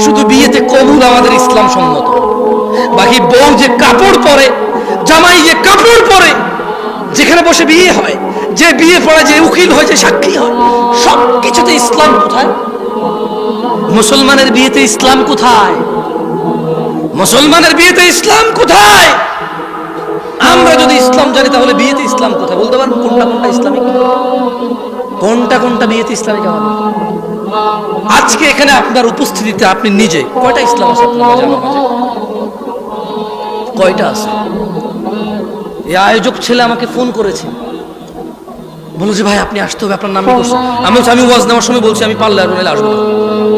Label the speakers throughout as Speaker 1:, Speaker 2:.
Speaker 1: শুধু বিয়েতে কবুল আমাদের ইসলাম সম্মত, বাকি বউ যে কাপড় পরে, জামাই যে কাপড় পরে, যেখানে বসে বিয়ে হয়, যে বিয়ে পড়ে, যে উকিল হয়, যে সাক্ষী হয়, সব কিছুতে ইসলাম কোথায়? মুসলমানের বিয়েতে ইসলাম কোথায়? মুসলমানের বিয়েতে ইসলাম কোথায়? আমরা যদি ইসলাম জানি তাহলে বিয়েতে ইসলাম কোথায় বলতে পারবো? কোনটা কোনটা ইসলামিক, কোনটা কোনটা বিয়েতে ইসলামিক আমাদের? আজকে এখানে আপনার উপস্থিতিতে আপনি নিজে কয়টা ইসলাম আছে আপনার মাঝে, আমার মাঝে কয়টা আছে? এই আয়োজক ছেলে আমাকে ফোন করেছে, বলো যে ভাই আপনি আসতে হবে, আপনার নাম করছে। আমি ওয়াজ নেওয়ার সময় বলছি আমি পারলে আর নাহলে আসবো।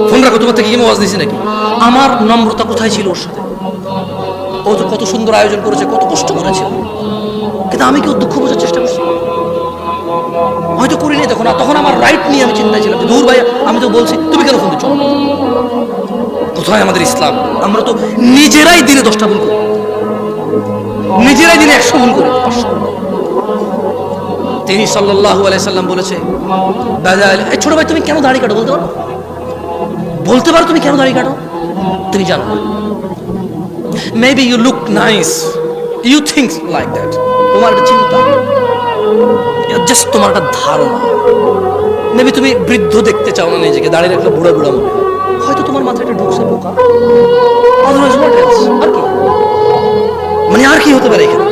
Speaker 1: ফোন রাখো, তোমার থেকে কি ওয়াজ দিছি নাকি? আমার নম্রতা কোথায় ছিল ওর সাথে? ও তো কত সুন্দর আয়োজন করেছে, কত কষ্ট করেছে, কিন্তু আমি কি ওর দুঃখ বোঝার চেষ্টা করছি? হয়তো করিনি তখন। তখন আমার রাইট নিয়ে আমি চিন্তায় ছিলাম, দূর ভাই আমি তো বলছি, তুমি কেন ফোন দিচ্ছ? কোথায় আমাদের ইসলাম? আমরা তো নিজেরাই দিনে 10টা ভুল করি, নিজেরাই দিনে 100 ভুল করি, 500 ভুল করি। তিনি সাল্লাল্লাহু আলাইহি সাল্লাম বলেছে, এই ছোট ভাই তুমি কেন দাড়ি কাটো বলতে পারো? বলতে পারো তুমি কেন দাড়ি কাটো? তুমি জানো না। Maybe you look nice, you think like that. তোমার একটা চিন্তা, জাস্ট তোমার একটা ধারণা। মেবি তুমি বৃদ্ধ দেখতে চাও না নিজেকে, দাঁড়িয়ে রাখলে বুড়া বুড়া মনে হয়। হয়তো তোমার মাথায় একটা ঢুকছে বোকা। Otherwise what else? আর কি মানে, আর কি হতে পারে এখানে?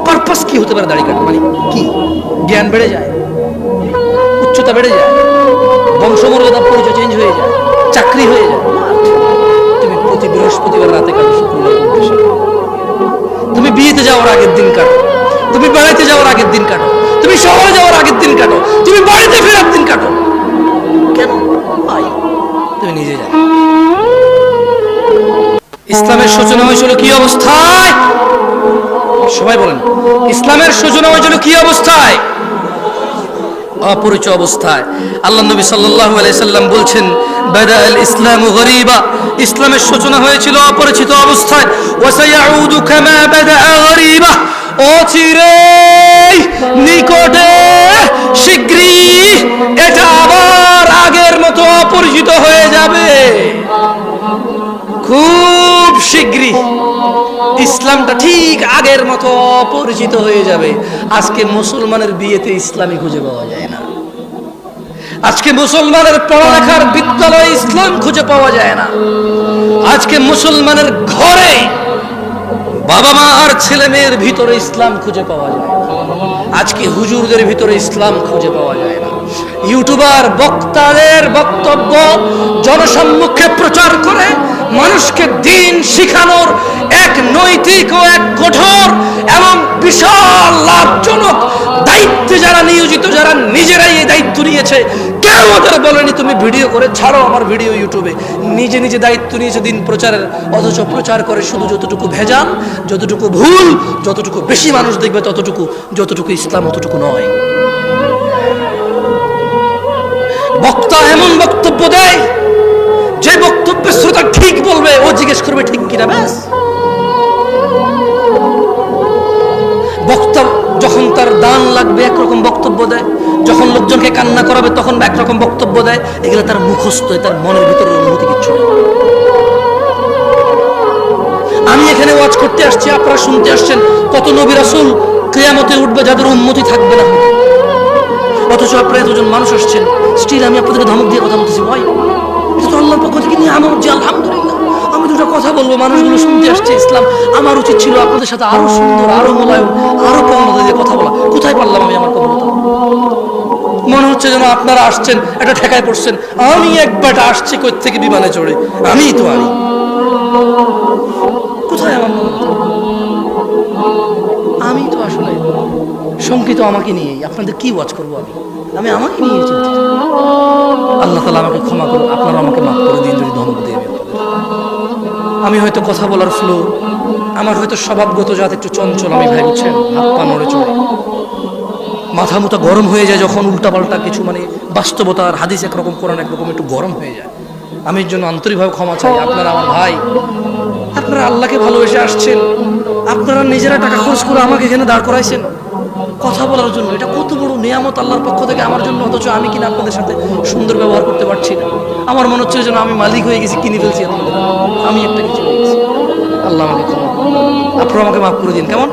Speaker 1: পারপাস কি হতে পারে দাড়ি কাটা মানে? কি জ্ঞান বেড়ে যায়, উচ্চতা বেড়ে যায়, বংশমর্যাদার পরিচয় চেঞ্জ হয়ে যায়, চাকরি হয়ে যায়। তুমি প্রতি বৃহস্পতিবার রাতে কাটো, শুক্রবার উদ্দেশ্যে তুমি বিয়েতে যাওয়ার আগের দিন কাটো, তুমি বেড়াইতে যাওয়ার আগের দিন কাটো, তুমি শহরে যাওয়ার আগের দিন কাটো, তুমি বাড়িতে ফেরার দিন কাটো। কেন ভাই? তুমি নিজে জানো। ইসলামের সূচনা হয়েছিল কি অবস্থায়? সবাই বলেন, ইসলামের সূচনা হয়েছিল কি অবস্থায়? অপরিচিত অবস্থায়। আল্লাহ নবী সাল্লাল্লাহু আলাইহি সাল্লাম বলছেন, বাদাআল ইসলামু গরীবা, ইসলামের সূচনা হয়েছিল অপরিচিত অবস্থায়। ওয়া সায়াউদু কামা বাদাআ গরীবা, অচিরেই, নিকটে, শীঘ্রই এটা আবার আগের মতো অপরিচিত হয়ে যাবে। খুব শীঘ্রই ইসলামটা ঠিক আগের মতো অপরিচিত হয়ে যাবে। আজকে মুসলমানের বিয়েতে ইসলামী খুঁজে পাওয়া যায় না। আজকে মুসলমানের পড়ালেখার বিদ্যালয়ে ইসলাম খুঁজে পাওয়া যায় না। আজকে মুসলমানের ঘরে বাবা মা আর ছেলে মেয়ের ভিতরে ইসলাম খুঁজে পাওয়া যায় না। আজকে হুজুরদের ভিতরে ইসলাম খুঁজে পাওয়া যায় না। ইউটিউবার বক্তাদের বক্তব্য জনসম্মুখে প্রচার করে মানুষকে দিন শিখানোর এক নৈতিক ও এক কঠোর এবং বিশাল লাভজনক দায়িত্বে যারা নিয়োজিত, যারা নিজেরাই এই দায়িত্ব নিয়েছে, কেউ ওদের বলেনি তুমি ভিডিও করে ছাড়ো আমার ভিডিও ইউটিউবে। নিজে নিজে দায়িত্ব নিয়েছে দিন প্রচারের, অথচ প্রচার করে শুধু যতটুকু ভেজাল, যতটুকু ভুল, যতটুকু বেশি মানুষ দেখবে ততটুকু, যতটুকু ইসলাম অতটুকু নয়। বক্তা এমন বক্তব্য দেয় যে বক্তব্যের শ্রোতা ঠিক বলবে, ও জিজ্ঞেস করবে ঠিক কিনা, ব্যাস। বক্তা যখন তার দান লাগবে একরকম বক্তব্য দেয়, যখন লোকজনকে কান্না করাবে তখন একরকম বক্তব্য দেয়। এগুলো তার মুখস্থ, তার মনের ভিতরে অনুভূতি কিচ্ছু নেই। আমি এখানে ওয়াজ করতে আসছি, আপনারা শুনতে আসছেন। কত নবী রাসূল কিয়ামতে উঠবে যাদের উম্মতি থাকবে না, অথচ আপনারা এতজন মানুষ আসছেন, স্টিল আমি আপনাদেরকে ধমক দিয়ে কথা বলতেছি। ভাই এটা তো আল্লাহর পক্ষ থেকে নিয়ে আমার যে আলহামদুলিল্লাহ, আমি দুটো কথা বলবো, মানুষগুলো শুনতে আসছে ইসলাম। আমার উচিত ছিল আপনাদের সাথে আরো সুন্দর, আরো মোলায়েম, আরো কোমলতা দিয়ে কথা বলা। কোথায় পারলাম আমি আমার কোমলতা? মনে হচ্ছে যেন আপনারা আসছেন এটা ঠেকায় পড়ছেন। আমি এক বেটা আসছি কই থেকে বিমানে চড়ে, আমিই তো আমি। কোথায় আমার কোমলতা? আমি তো আসলে শঙ্কিত আমাকে নিয়েই। আপনাদের কি ওয়াজ করবো আমি আমাকে নিয়ে চিন্তিত। আল্লাহ তাআলা আমাকে ক্ষমা করুন, আপনারা আমাকে মাফ করে দিন যদি ধমক দিয়ে আমি হয়তো কথা বলার ফ্লো, আমার হয়তো স্বভাবগত জাত একটু চঞ্চল। আমি ভাই বুঝছেন, হাত পা নড়ে চড়ে, মাথা মুথা গরম হয়ে যায় যখন উল্টাপাল্টা কিছু, মানে বাস্তবতার হাদিস একরকম, কোরআন একরকম, একটু গরম হয়ে যায়। আমি এর জন্য আন্তরিকভাবে ক্ষমা চাই। আপনারা আমার ভাই, আপনারা আল্লাহকে ভালোবেসে আসছেন, আপনারা নিজেরা টাকা খরচ করে আমাকে এখানে দাঁড় করাইছেন কথা বলার জন্য। এটা কত বড় নিয়ামত আল্লাহর পক্ষ থেকে আমার জন্য, অথচ আমি কিনা আপনাদের সাথে সুন্দর ব্যবহার করতে পারছি না। আমার মনে হচ্ছে যেন আমি মালিক হয়ে গেছি, কিনে ফেলছি আপনাদের, আমি একটা কিছু হয়ে গেছি। আল্লাহ আমাকে ক্ষমা করুন, আপনারা আমাকে মাফ করে দিন। কেমন